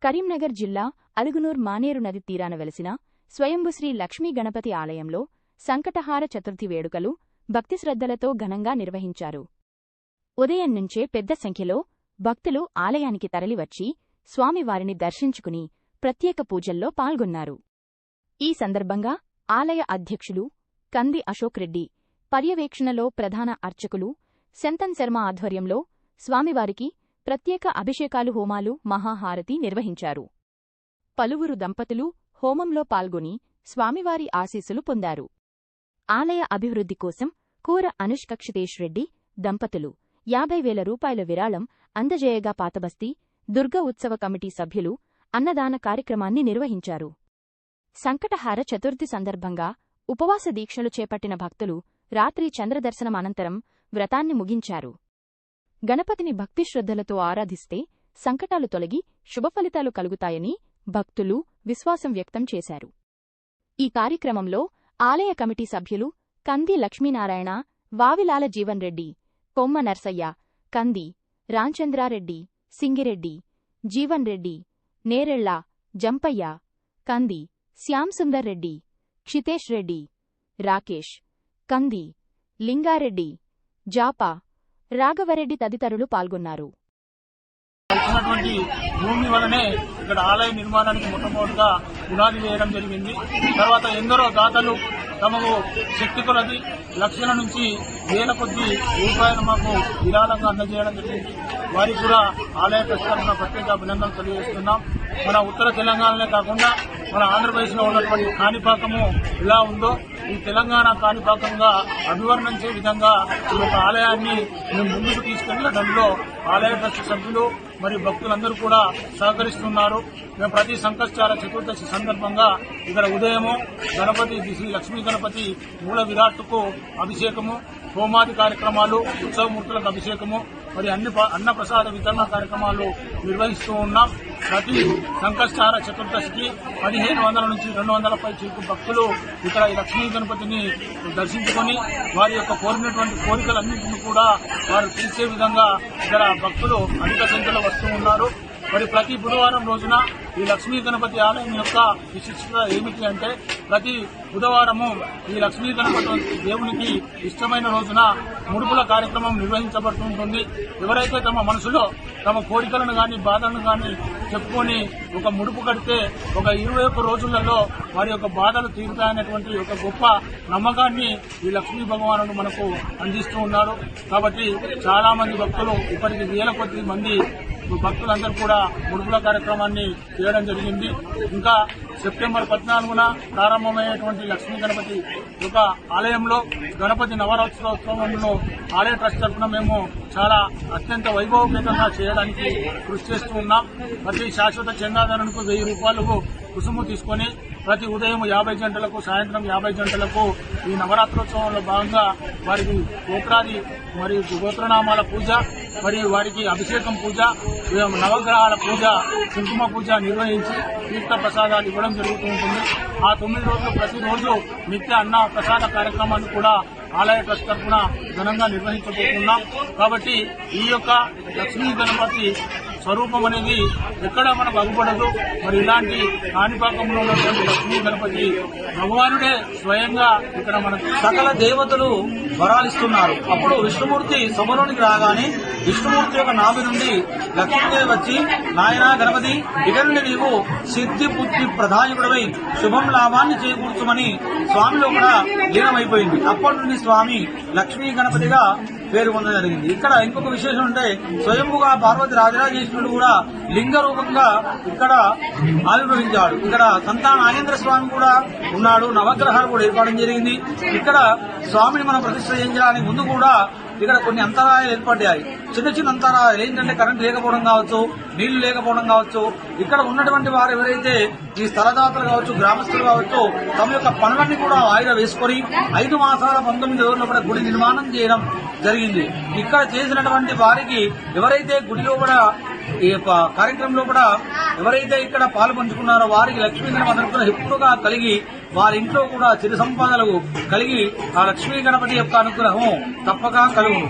కరీంనగర్ జిల్లా అలుగునూర్ మానేరు నది తీరాన వెలసిన స్వయంభుశ్రీ లక్ష్మీ గణపతి ఆలయంలో సంకటహార చతుర్థి వేడుకలు భక్తిశ్రద్ధలతో ఘనంగా నిర్వహించారు. ఉదయం నుంచే పెద్ద సంఖ్యలో భక్తులు ఆలయానికి తరలివచ్చి స్వామివారిని దర్శించుకుని ప్రత్యేక పూజల్లో పాల్గొన్నారు. ఈ సందర్భంగా ఆలయ అధ్యక్షులు కంది అశోక్ రెడ్డి పర్యవేక్షణలో ప్రధాన అర్చకులు శంతన్ శర్మ ఆధ్వర్యంలో స్వామివారికి ప్రత్యేక అభిషేకాలు హోమాలు మహాహారతి నిర్వహించారు. పలువురు దంపతులు హోమంలో పాల్గొని స్వామివారి ఆశీస్సులు పొందారు. ఆలయ అభివృద్ధి కోసం కూర అనుష్కక్షితేష్ రెడ్డి దంపతులు 50,000 రూపాయల విరాళం అందజేయగా పాతబస్తీ దుర్గ ఉత్సవ కమిటీ సభ్యులు అన్నదాన కార్యక్రమాన్ని నిర్వహించారు. సంకటహార చతుర్థి సందర్భంగా ఉపవాస దీక్షలు చేపట్టిన భక్తులు రాత్రి చంద్రదర్శనం అనంతరం వ్రతాన్ని ముగించారు. గణపతిని భక్తిశ్రద్ధలతో ఆరాధిస్తే సంకటాలు తొలగి శుభఫలితాలు కలుగుతాయని భక్తులు విశ్వాసం వ్యక్తం చేశారు. ఈ కార్యక్రమంలో ఆలయ కమిటీ సభ్యులు కంది లక్ష్మీనారాయణ, వావిలాల జీవన్ రెడ్డి, కొమ్మ నర్సయ్య, కంది రాంచంద్రారెడ్డి, సింగిరెడ్డి, జీవన్ రెడ్డి, నేరెళ్ల, జంపయ్య, కంది శ్యాంసుందర్ రెడ్డి, క్షితేష్ రెడ్డి, రాకేష్, కంది లింగారెడ్డి, జాపా, రాఘవరెడ్డి తదితరులు పాల్గొన్నారు. భూమి వలనే ఇక్కడ ఆలయ నిర్మాణానికి మొట్టమొదటిగా పునాది వేయడం జరిగింది. తర్వాత ఎందరో దాతలు తమకు శక్తి కొలది లక్షల నుంచి వేల కొద్ది రూపాయలు మాకు విరాళంగా అందజేయడం జరిగింది. వారికి కూడా ఆలయ ప్రతిష్టాపన ప్రత్యేక అభినందనలు తెలియజేస్తున్నాం. మన ఉత్తర తెలంగాణనే కాకుండా మన ఆంధ్రప్రదేశ్లో ఉన్నటువంటి కాణిపాకము ఎలా ఉందో ఈ తెలంగాణ కాణిపాకంగా అభివర్ణించే విధంగా ఈ యొక్క ఆలయాన్ని మేము ముందుకు తీసుకెళ్లడంలో ఆలయ ట్రస్ట్ సభ్యులు మరియు భక్తులందరూ కూడా సహకరిస్తున్నారు. మేము ప్రతి సంకష్టార చతుర్దశి సందర్భంగా ఇక్కడ ఉదయము గణపతి శ్రీ లక్ష్మీ గణపతి మూల విరాట్కు అభిషేకము, హోమాది కార్యక్రమాలు, ఉత్సవమూర్తులకు అభిషేకము మరి అన్న ప్రసాద వితరణ కార్యక్రమాలు నిర్వహిస్తూ ఉన్నాం. ప్రతి సంకష్టార చతుర్దశికి 1,500 నుంచి 200 పై చిలుకు భక్తులు ఇక్కడ ఈ లక్ష్మీ గణపతిని దర్శించుకొని వారి యొక్క కోరినటువంటి కోరికలన్నింటినీ కూడా వారు తీర్చే విధంగా ఇక్కడ భక్తులు అధిక సంఖ్యలో వస్తూ ఉన్నారు. మరి ప్రతి బుధవారం రోజున ఈ లక్ష్మీ గణపతి ఆలయం యొక్క విశిష్టత ఏమిటి అంటే ప్రతి బుధవారము ఈ లక్ష్మీ గణపతి దేవునికి ఇష్టమైన రోజున ముడుపుల కార్యక్రమం నిర్వహించబడుతుంటుంది. ఎవరైతే తమ మనసులో తమ కోరికలను గాని బాధలను గాని చెప్పుకొని ఒక ముడుపు కడితే ఒక 21 రోజులలో వారి యొక్క బాధలు తీరుతాయనేటువంటి ఒక గొప్ప నమ్మకాన్ని ఈ లక్ష్మీ భగవానుడు మనకు అందిస్తూ ఉన్నారు. కాబట్టి చాలా మంది భక్తులు ఇప్పటికి వేల కొద్ది మంది భక్తులందరూ కూడా ముడుపుల కార్యక్రమాన్ని చేయడం జరిగింది. ఇంకా సెప్టెంబర్ 14న ప్రారంభమయ్యేటువంటి లక్ష్మీ గణపతి యొక్క ఆలయంలో గణపతి నవరాత్రోత్సవంలో ఆలయ ట్రస్ట్ తరఫున మేము చాలా అత్యంత వైభవపేతంగా చేయడానికి కృషి చేస్తూ ఉన్నాం. ప్రతి శాశ్వత చందాదారునికి 1000 రూపాయలకు రుసుము తీసుకుని ప్రతి ఉదయం 50 గంటలకు సాయంత్రం 50 గంటలకు ఈ నవరాత్రోత్సవంలో భాగంగా వారికి గోత్రాది మరియు గోత్రనామాల పూజ మరియు వారికి అభిషేకం పూజ, నవగ్రహాల పూజ, కుంకుమ పూజ నిర్వహించి తీర్థ ప్రసాదాలు ఇవ్వడం జరుగుతూ ఉంటుంది. ఆ 9 రోజులు ప్రతిరోజు నిత్య అన్న ప్రసాద కార్యక్రమాన్ని కూడా ఆలయ ట్రస్ట్ తరఫున ఘనంగా నిర్వహించబోతున్నాం. కాబట్టి ఈ యొక్క లక్ష్మీ గణపతి స్వరూపం అనేది ఎక్కడ మనకు అగుపడదు. మరి ఇలాంటి కాణిపాకంలో ఉన్నటువంటి లక్ష్మీ గణపతి భగవానుడే స్వయంగా ఇక్కడ మనకు సకల దేవతలు వరాలిస్తున్నారు. అప్పుడు విష్ణుమూర్తి సభలోనికి రాగానే విష్ణుమూర్తి యొక్క నాభి నుండి లక్ష్మీదేవి వచ్చి, నాయనా గణపతి, ఇక నుండి నీవు సిద్ధి బుద్ధి ప్రధానికుడవై శుభం లాభాన్ని చేకూర్చుమని స్వామిలో కూడా లీనమైపోయింది. అప్పటి నుండి స్వామి లక్ష్మీ గణపతిగా పేరు పొందడం జరిగింది. ఇక్కడ ఇంకొక విశేషం ఉంటే స్వయంభుగా పార్వతి రాజరాజేశ్వరుడు కూడా లింగ రూపంగా ఇక్కడ ఆవిర్భవించాడు. ఇక్కడ సంతాన నాగేంద్ర స్వామి కూడా ఉన్నాడు. నవగ్రహాలు కూడా ఏర్పడడం జరిగింది. ఇక్కడ స్వామిని మనం ప్రతిష్ఠ చేయించడానికి ముందు కూడా ఇక్కడ కొన్ని అంతరాయాలు ఏర్పడ్డాయి. చిన్న చిన్న అంతరాయాలు ఏంటంటే కరెంట్ లేకపోవడం కావచ్చు, నీళ్లు లేకపోవడం కావచ్చు. ఇక్కడ ఉన్నటువంటి వారు ఎవరైతే ఈ స్థలదాతలు కావచ్చు, గ్రామస్తులు కావచ్చు, తమ యొక్క పనులన్నీ కూడా వాయిదా వేసుకుని 5 మాసాల 19 రోజుల కూడా గుడి నిర్మాణం చేయడం జరిగింది. ఇక్కడ చేసినటువంటి వారికి ఎవరైతే గుడిలో కూడా ఈ కార్యక్రమంలో కూడా ఎవరైతే ఇక్కడ పాలు పంచుకున్నారో వారికి లక్ష్మీ గణపతి ఎప్పుడుగా కలిగి వారి ఇంట్లో కూడా చిరు సంపాదనలు కలిగి ఆ లక్ష్మీ గణపతి యొక్క అనుగ్రహం తప్పక కలుగును.